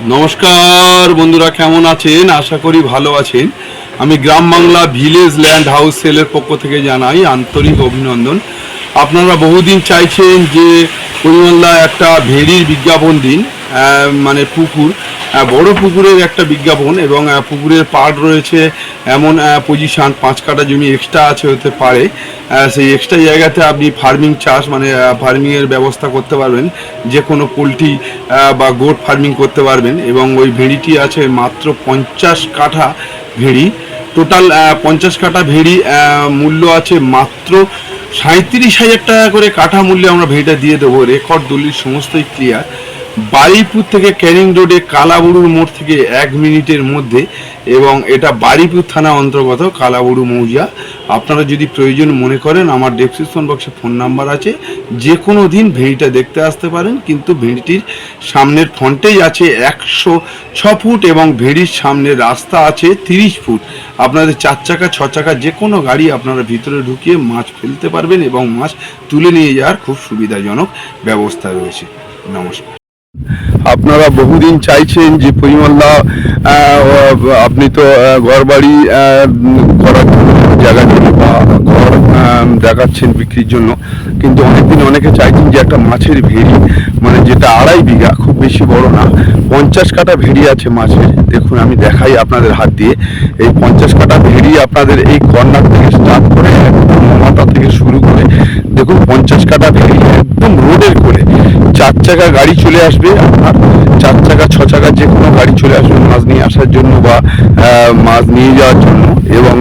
নমস্কার বন্ধুরা, কেমন আছেন? আশা করি ভালো আছেন। আমি গ্রাম বাংলা ভিলেজ ল্যান্ড হাউস সেলের পক্ষ থেকে জানাই আন্তরিক অভিনন্দন। আপনারা বহুদিন চাইছেন যে পরিমল্লা একটা ভেড়ির বিজ্ঞাপন দিন, মানে পুকুর, বড় পুকুরের একটা বিজ্ঞাপন, এবং পুকুরের পাড় রয়েছে এমন পজিশান 5 কাঠা জমি এক্সট্রা আছে হতে পারে। সেই এক্সট্রা জায়গাতে আপনি ফার্মিং চাষ মানে ফার্মিংয়ের ব্যবস্থা করতে পারবেন, যে কোনো পোলট্রি বা গোট ফার্মিং করতে পারবেন। এবং ওই ভেড়িটি আছে মাত্র 50 কাঠা ভেড়ি, টোটাল 50 কাঠা ভেড়ি, মূল্য আছে মাত্র 37,000 টাকা করে কাঠা মূল্যে আমরা ভেড়িটা দিয়ে দেবো। রেকর্ড দলিল সমস্তই ক্লিয়ার। বারুইপুর থেকে ক্যানিং রোডে কালাবুড়ুর মোড় থেকে 1 মিনিটের মধ্যে, এবং এটা বারুইপুর থানা অন্তর্গত কালাবুড়ু মৌজা। আপনারা যদি প্রয়োজন মনে করেন, আমার ডেসক্রিপশন বক্সে ফোন নাম্বার আছে, যে কোনো দিন ভেড়িটা দেখতে আসতে পারেন। কিন্তু ভেড়িটির সামনের ফ্রন্টেই আছে 106 ফুট, এবং ভেড়ির সামনের রাস্তা আছে 30 ফুট। আপনাদের 4 চাকা 6 চাকা যে কোনো গাড়ি আপনারা ভিতরে ঢুকিয়ে মাছ ফেলতে পারবেন, এবং মাছ তুলে নিয়ে যাওয়ার খুব সুবিধাজনক ব্যবস্থা রয়েছে। নমস্কার। আপনারা বহুদিন চাইছেন যে পরিমল্লা আপনি তো ঘর বাড়ি করার জন্য জায়গা বা ঘর দেখাচ্ছেন বিক্রির জন্য, কিন্তু অনেকে চাইছেন যে একটা মাছের ভেড়ি, মানে যেটা 2.5 বিঘা, খুব বেশি বড় না, 50 কাঠা ভেড়ি আছে মাছের। দেখুন, আমি দেখাই আপনাদের হাত দিয়ে। এই 50 কাঠা ভেড়ি আপনাদের এই কর্নার থেকে স্টার্ট করে একদম মাথা থেকে শুরু করে, দেখুন 50 কাঠা ভেড়ি একদম রোডের করে 4 চাকা গাড়ি চলে আসবে, আপনার 4 চাকা 6 চাকা যে কোনো গাড়ি চলে আসবে মাছ নিয়ে আসার জন্য বা মাছ নিয়ে যাওয়ার জন্য। এবং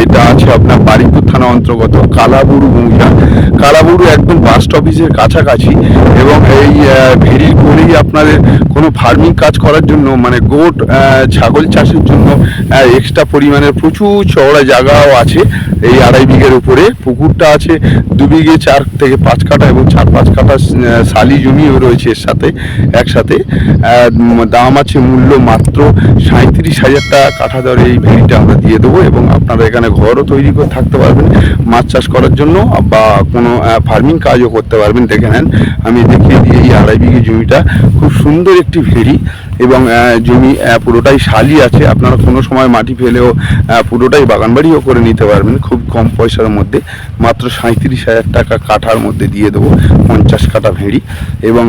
এটা আছে আপনার বারুইপুর থানা অন্তর্গত কালাবুড়ু মৌজা, কালাবুড়ু একদম বাস অফিসের কাছাকাছি। এবং এই ভেড়ির করেই আপনাদের কোনো ফার্মিং কাজ করার জন্য, মানে গোট ছাগল চাষের জন্য এক্সট্রা পরিমাণের প্রচুর চওড়া জায়গাও আছে। এই 2.5 বিঘের উপরে পুকুরটা আছে 2 বিঘে 4 থেকে 5 কাঠা, এবং 4-5 কাঠা শালি জমিও রয়েছে এর সাথে একসাথে। দাম আছে মূল্য মাত্র 37,000 টাকা কাঠা দরে এই ভেড়িটা আমরা দিয়ে দেবো। এবং আপনারা এখানে ঘরও তৈরি করে থাকতে পারবেন মাছ চাষ করার জন্য, বা কোনো ফার্মিং কাজও করতে পারবেন। দেখে নেন, আমি দেখিয়ে দিই। এই 2.5 বিঘে জমিটা খুব সুন্দর একটি ভেড়ি, এবং জমি পুরোটাই শালি আছে। আপনারা কোনো সময় মাটি ফেলেও পুরোটাই বাগানবাড়িও করে নিতে পারবেন খুব কম পয়সার মধ্যে। মাত্র 37,000 টাকা কাঠার মধ্যে দিয়ে দেবো 50 কাঠা ভেড়ি। এবং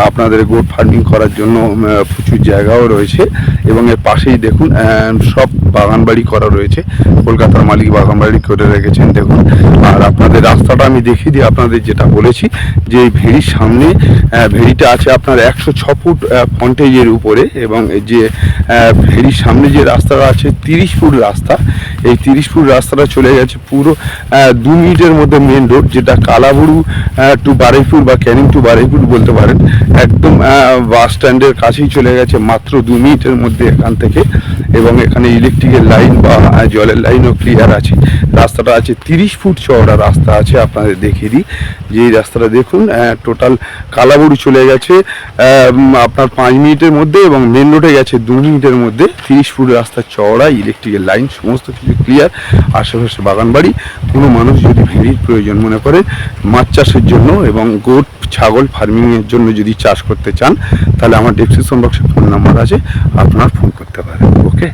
আপনাদের গোট ফার্মিং করার জন্য প্রচুর জায়গাও রয়েছে। এবং এর পাশেই দেখুন সব বাগানবাড়ি করা রয়েছে, কলকাতার মালিক বাগানবাড়ি করে রেখেছেন দেখুন। আর আপনাদের রাস্তাটা আমি দেখিয়ে দিই, আপনাদের যেটা বলেছি যে এই ভেড়ির সামনে ভেড়িটা আছে আপনার 106 ফুট ফ্রন্টেজের উপরে, এবং যে ভেড়ির সামনে যে রাস্তাটা আছে 30 ফুট রাস্তা। এই 30 ফুট রাস্তাটা চলে গেছে পুরো 2 মিনিটের মধ্যে মেন রোড, যেটা কালাবুড়ু টু বারুইপুর বা ক্যানিং টু বারুইপুর বলতে পারেন। একদম বাস স্ট্যান্ডের কাছেই চলে গেছে মাত্র 2 মিনিটের মধ্যে এখান থেকে। এবং এখানে ইলেকট্রিকের লাইন বা জলের লাইনও ক্লিয়ার আছে। রাস্তাটা আছে 30 ফুট চওড়া রাস্তা আছে। আপনাদের দেখিয়ে দিই যে এই রাস্তাটা দেখুন, টোটাল কালাবুড়ু চলে গেছে আপনার 5 মিনিটের মধ্যে, এবং মেন রোডে গেছে 2 মিনিটের মধ্যে। 30 ফুট রাস্তা চওড়া, ইলেকট্রিকের লাইন সমস্ত কিছু ক্লিয়ার, আশেপাশে বাগানবাড়ি। কোনো মানুষ যদি ভেড়ির প্রয়োজন মনে করে মাছ চাষের জন্য এবং গোট ছাগল ফার্মিংয়ের জন্য যদি চাষ করতে চান, তাহলে আমার ডেসক্রিপশন বক্সে ফোন নাম্বার আছে, আপনারা ফোন করতে পারেন। ওকে।